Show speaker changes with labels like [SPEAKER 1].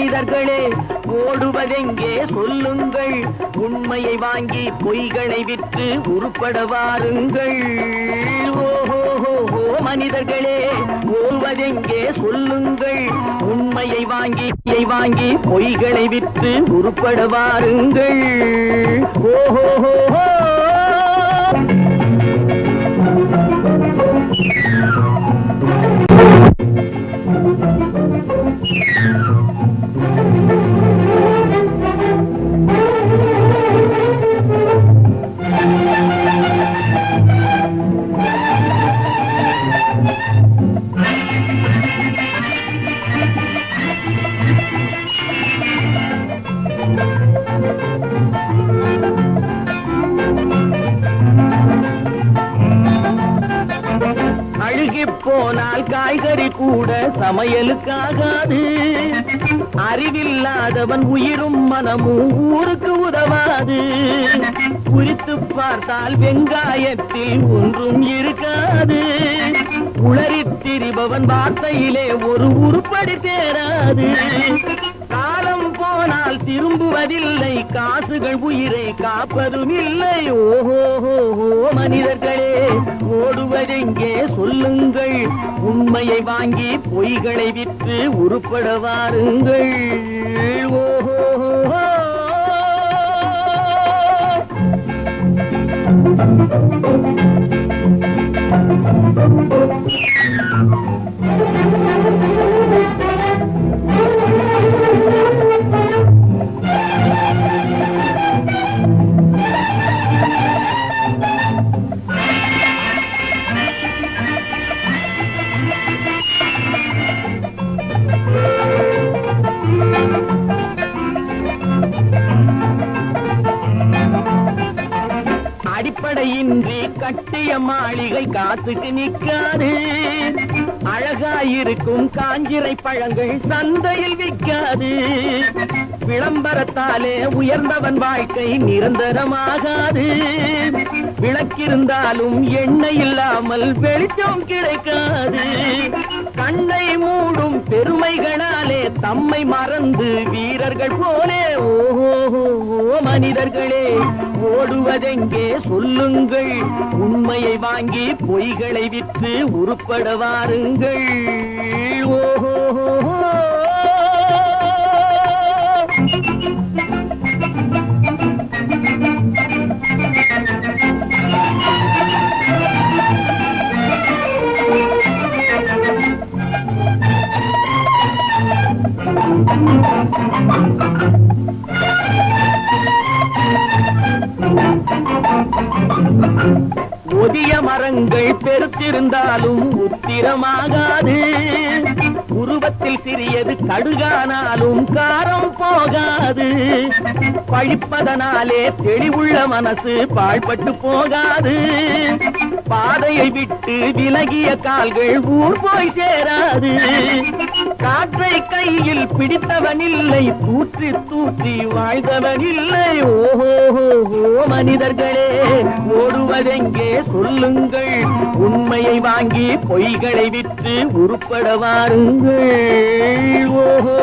[SPEAKER 1] மனிதர்களே ஓடுவதெங்கே சொல்லுங்கள், உண்மையை வாங்கி பொய்களை விற்று உருப்பட வாருங்கள். ஓஹோ மனிதர்களே ஓடுவதெங்கே சொல்லுங்கள், உண்மையை வாங்கி பொய்களை விற்று உருப்பட வாருங்கள். ஓஹோ போனால் காய்கறி கூட சமையலுக்காகாது. அறிவில்லாதவன் உயிரும் மனமும் ஊருக்கு உதவாது. குறித்து பார்த்தால் வெங்காயத்தில் ஒன்றும் இருக்காது. உளறித் திரிபவன் வார்த்தையிலே ஒரு உருப்படி தேராது. காலம் போனால் திரும்புவதில்லை, காசுகள் உயிரை காப்பதும் இல்லை. ஓஹோ மனிதர்களே ஓடுவதெங்கே சொல்லுங்கள், உண்மையை வாங்கி பொய்களை விற்று உருப்பட வாருங்கள். ஓஹோ அடிப்படையின்றி கட்டிய மாளிகை காத்துக்கு நிற்காது. அழகாயிருக்கும் காஞ்சிரை பழங்கள் சந்தையில் விற்காது. விளம்பரத்தாலே உயர்ந்தவன் வாழ்க்கை நிரந்தரமாகாது. விளக்கிருந்தாலும் எண்ணெய் இல்லாமல் வெளிச்சம் கிடைக்காது. கண்ணை மூடும் பெருமைகளாலே தம்மை மறந்து வீரர்கள் போலே ஓஹோ மனிதர்களே ஓடுவதெங்கே சொல்லுங்கள், உண்மையை வாங்கி பொய்களை விற்று உருப்பட வாருங்கள். ஓஹோ ஒதிய மரங்கள் பெருத்திருந்தாலும் உத்திரமாகாது. உருவத்தில் சிறியது கடுகானாலும் காரம் போகாது. பழிப்பதனாலே தெளிவுள்ள மனசு பாழ்பட்டு போகாது. பாதையை விட்டு விலகிய கால்கள் ஊர் போய் சேராது. காற்றை கையில் பிடித்தவனில்லை, தூற்றி தூற்றி வாழ்ந்தவனில்லை. ஓஹோ மனிதர்களே ஓடுவதெங்கே சொல்லுங்கள், உண்மையை வாங்கி பொய்களை விற்று உருப்பட வாருங்கள். ஓஹோ